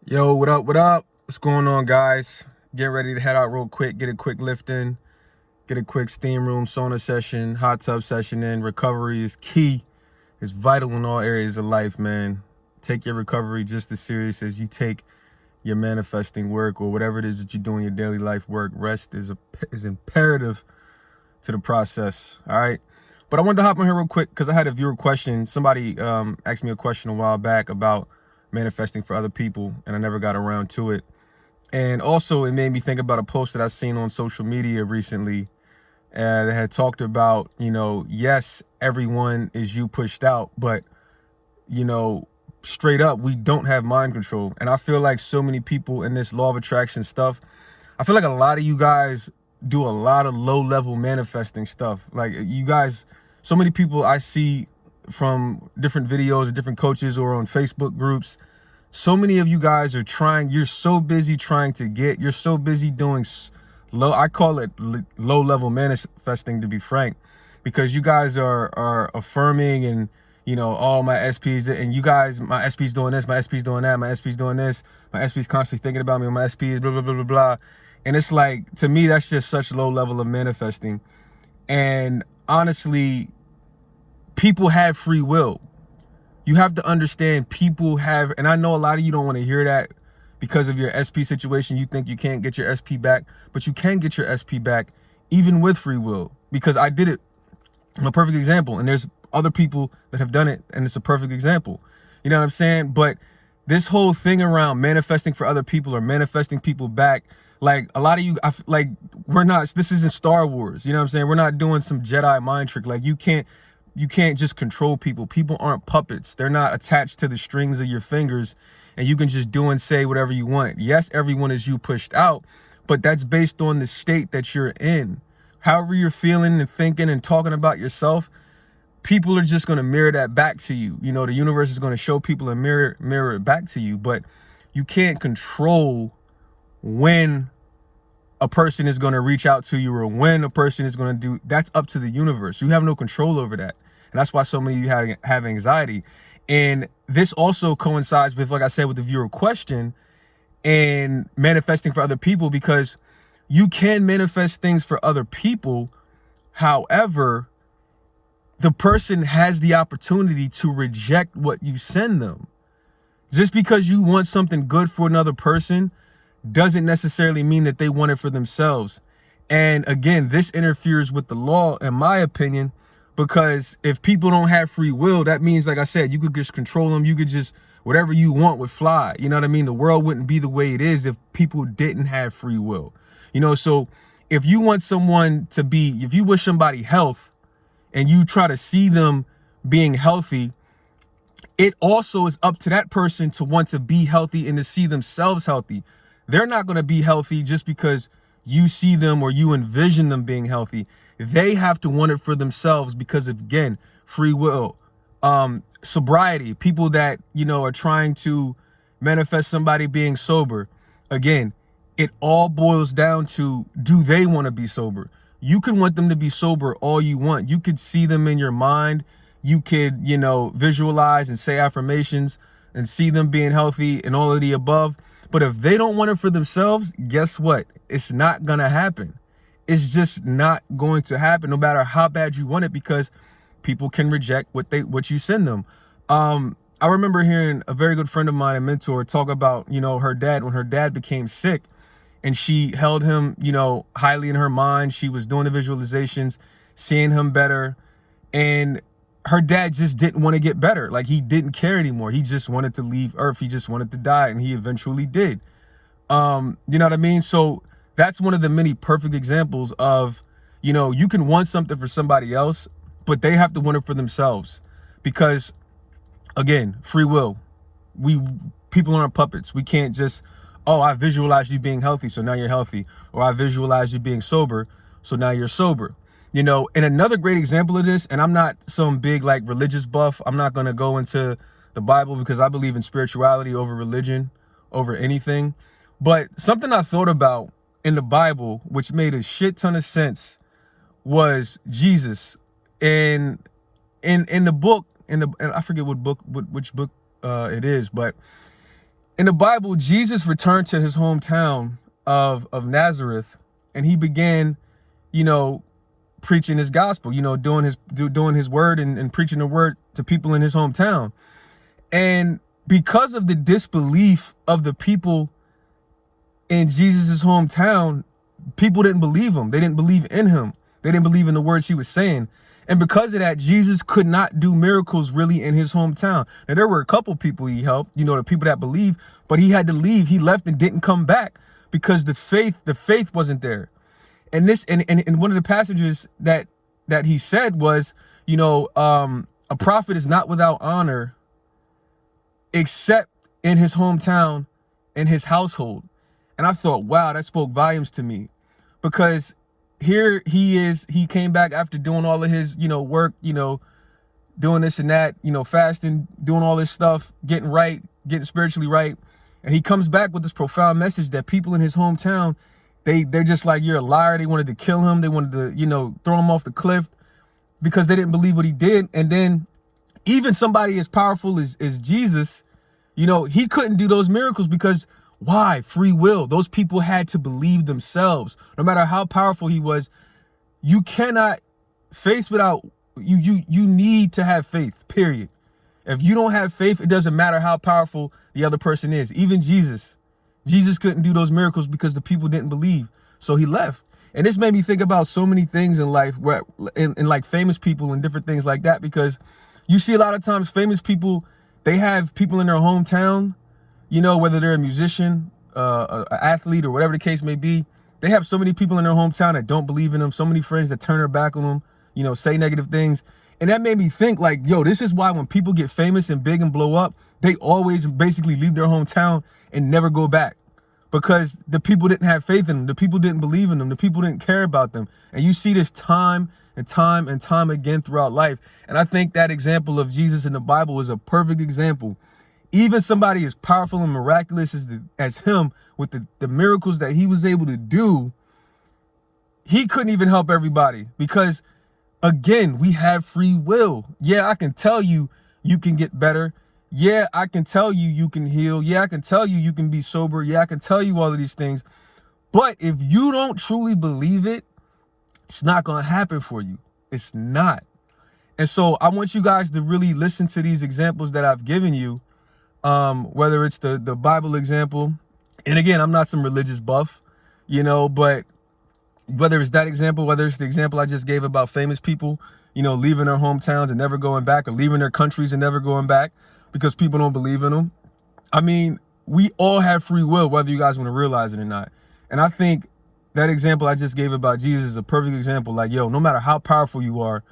Yo, what up? What up? What's going on, guys? Get ready to head out real quick, get a quick lift in, get a quick steam room, sauna session, hot tub session in. Recovery is key. It's vital in all areas of life, man. Take your recovery just as serious as you take your manifesting work or whatever it is that you do in your daily life work. Rest is imperative to the process, all right? But I wanted to hop on here real quick because I had a viewer question. Somebody asked me a question a while back about manifesting for other people, and I never got around to it. And also, it made me think about a post that I seen on social media recently that had talked about, yes, everyone is you pushed out, but, you know, straight up, we don't have mind control. And I feel like so many people in this law of attraction stuff, I feel like a lot of you guys do a lot of low level manifesting stuff. Like you guys, so many people I see from different videos, different coaches or on Facebook groups, so many of you guys are trying, you're so busy trying to get, you're so busy doing low, I call it low level manifesting, to be frank, because you guys are affirming and, all my SPs, and you guys, my SP's doing this, my SP's doing that, my SP's doing this, my SP's constantly thinking about me, my SP is blah, blah, blah, blah, blah. And it's like, to me, that's just such low level of manifesting. And honestly, people have free will. You have to understand people have, and I know a lot of you don't want to hear that because of your SP situation. You think you can't get your SP back, but you can get your SP back even with free will, because I did it. I'm a perfect example. And there's other people that have done it, and it's a perfect example. You know what I'm saying? But this whole thing around manifesting for other people or manifesting people back, like a lot of you, like this isn't Star Wars. You know what I'm saying? We're not doing some Jedi mind trick. Like you can't just control people. People aren't puppets. They're not attached to the strings of your fingers and you can just do and say whatever you want. Yes, everyone is you pushed out, but that's based on the state that you're in. However you're feeling and thinking and talking about yourself, people are just going to mirror that back to you. The universe is going to show people and mirror it back to you, but you can't control when a person is going to reach out to you or when a person is going to do. That's up to the universe. You have no control over that. And that's why so many of you have anxiety. And this also coincides with, like I said, with the viewer question and manifesting for other people, because you can manifest things for other people. However, the person has the opportunity to reject what you send them. Just because you want something good for another person doesn't necessarily mean that they want it for themselves. And again, this interferes with the law, in my opinion, because if people don't have free will, that means, like I said, you could just control them. You could just, whatever you want would fly. You know what I mean? The world wouldn't be the way it is if people didn't have free will. So if you want someone to be, if you wish somebody health and you try to see them being healthy, it also is up to that person to want to be healthy and to see themselves healthy. They're not going to be healthy just because you see them or you envision them being healthy. They have to want it for themselves because of, again, free will. Sobriety, people that, are trying to manifest somebody being sober. Again, it all boils down to, do they want to be sober? You can want them to be sober all you want. You could see them in your mind. You could, visualize and say affirmations and see them being healthy and all of the above. But if they don't want it for themselves, guess what? It's not going to happen. It's just not going to happen, no matter how bad you want it, because people can reject what you send them. I remember hearing a very good friend of mine, a mentor, talk about, her dad, when her dad became sick and she held him, highly in her mind. She was doing the visualizations, seeing him better. And her dad just didn't want to get better. Like, he didn't care anymore. He just wanted to leave Earth. He just wanted to die. And he eventually did. You know what I mean? So that's one of the many perfect examples of, you can want something for somebody else, but they have to want it for themselves. Because, again, free will. People aren't puppets. We can't just, oh, I visualize you being healthy, so now you're healthy. Or I visualize you being sober, so now you're sober. And another great example of this, and I'm not some big like religious buff. I'm not going to go into the Bible because I believe in spirituality over religion, over anything. But something I thought about in the Bible, which made a shit ton of sense, was Jesus. And in the book, and I forget which book it is, but In the Bible, Jesus returned to his hometown of Nazareth, and he began, you know, preaching his gospel, you know, doing his word and preaching the word to people in his hometown. And because of the disbelief of the people in Jesus's hometown, people didn't believe him. They didn't believe in him. They didn't believe in the words he was saying. And because of that, Jesus could not do miracles really in his hometown. Now, there were a couple people he helped, you know, the people that believe, but he had to leave. He left and didn't come back because the faith wasn't there. And this, and one of the passages that he said was, you know, a prophet is not without honor except in his hometown and his household. And I thought, wow, that spoke volumes to me, because here he came back after doing all of his, you know, work, you know, doing this and that, you know, fasting, doing all this stuff, getting right, getting spiritually right. And he comes back with this profound message that people in his hometown, they're just like, you're a liar. They wanted to kill him. They wanted to, you know, throw him off the cliff because they didn't believe what he did. And then even somebody as powerful as Jesus, you know, he couldn't do those miracles because why? Free will. Those people had to believe themselves. No matter how powerful he was, you cannot face without, you need to have faith, period. If you don't have faith, it doesn't matter how powerful the other person is. Even Jesus couldn't do those miracles because the people didn't believe. So he left. And this made me think about so many things in life, where in like famous people and different things like that, because you see a lot of times famous people, they have people in their hometown, you know, whether they're a musician, an athlete, or whatever the case may be. They have so many people in their hometown that don't believe in them, so many friends that turn their back on them, you know, say negative things. And that made me think like, yo, this is why when people get famous and big and blow up, they always basically leave their hometown and never go back, because the people didn't have faith in them. The people didn't believe in them. The people didn't care about them. And you see this time and time and time again throughout life. And I think that example of Jesus in the Bible is a perfect example. Even somebody as powerful and miraculous as him, with the miracles that he was able to do, he couldn't even help everybody, because again, we have free will. Yeah, I can tell you, you can get better. Yeah, I can tell you, you can heal. Yeah, I can tell you, you can be sober. Yeah, I can tell you all of these things. But if you don't truly believe it, it's not going to happen for you. It's not. And so I want you guys to really listen to these examples that I've given you, whether it's the Bible example. And again, I'm not some religious buff, you know, but whether it's that example, whether it's the example I just gave about famous people, you know, leaving their hometowns and never going back, or leaving their countries and never going back because people don't believe in them. I mean, we all have free will, whether you guys want to realize it or not. And I think that example I just gave about Jesus is a perfect example. Like, yo, no matter how powerful you are,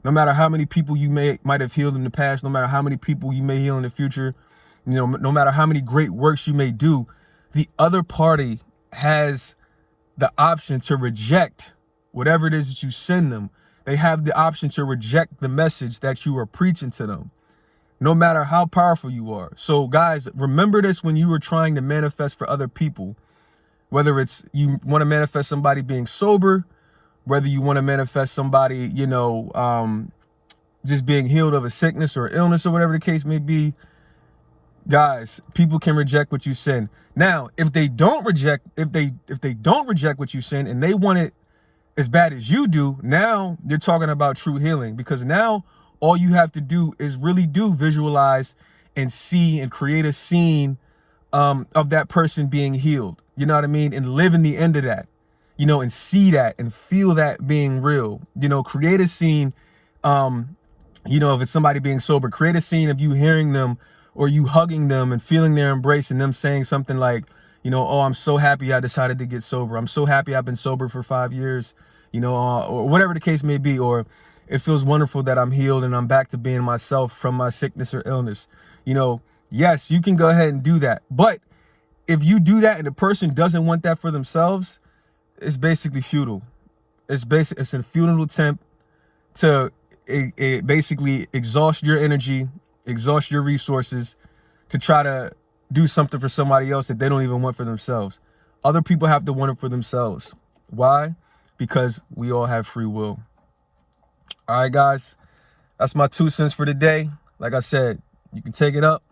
no matter how many people you might have healed in the past, no matter how many people you may heal in the future, you know, no matter how many great works you may do, the other party has the option to reject whatever it is that you send them. They have the option to reject the message that you are preaching to them, no matter how powerful you are. So guys, remember this when you are trying to manifest for other people, whether it's you want to manifest somebody being sober, whether you want to manifest somebody, you know, just being healed of a sickness or illness or whatever the case may be. Guys, people can reject what you send. Now, if they don't reject what you send and they want it as bad as you do, now you're talking about true healing, because now all you have to do is really do visualize and see and create a scene of that person being healed. You know what I mean? And live in the end of that, you know, and see that and feel that being real. You know, create a scene, you know, if it's somebody being sober, create a scene of you hearing them or you hugging them and feeling their embrace and them saying something like, you know, oh, I'm so happy I decided to get sober. I'm so happy I've been sober for 5 years, you know, or whatever the case may be. Or it feels wonderful that I'm healed and I'm back to being myself from my sickness or illness. You know, yes, you can go ahead and do that. But if you do that and the person doesn't want that for themselves, it's basically futile. It's a futile attempt to basically exhaust your energy, exhaust your resources to try to do something for somebody else that they don't even want for themselves. Other people have to want it for themselves. Why? Because we all have free will. All right, guys, that's my 2 cents for today. Like I said, you can take it up,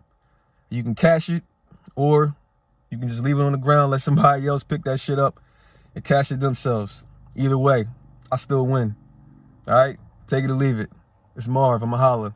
you can cash it, Or you can just leave it on the ground, let somebody else pick that shit up and cash it themselves. Either way, I still win. All right? Take it or leave it. It's Marv. I'ma holla.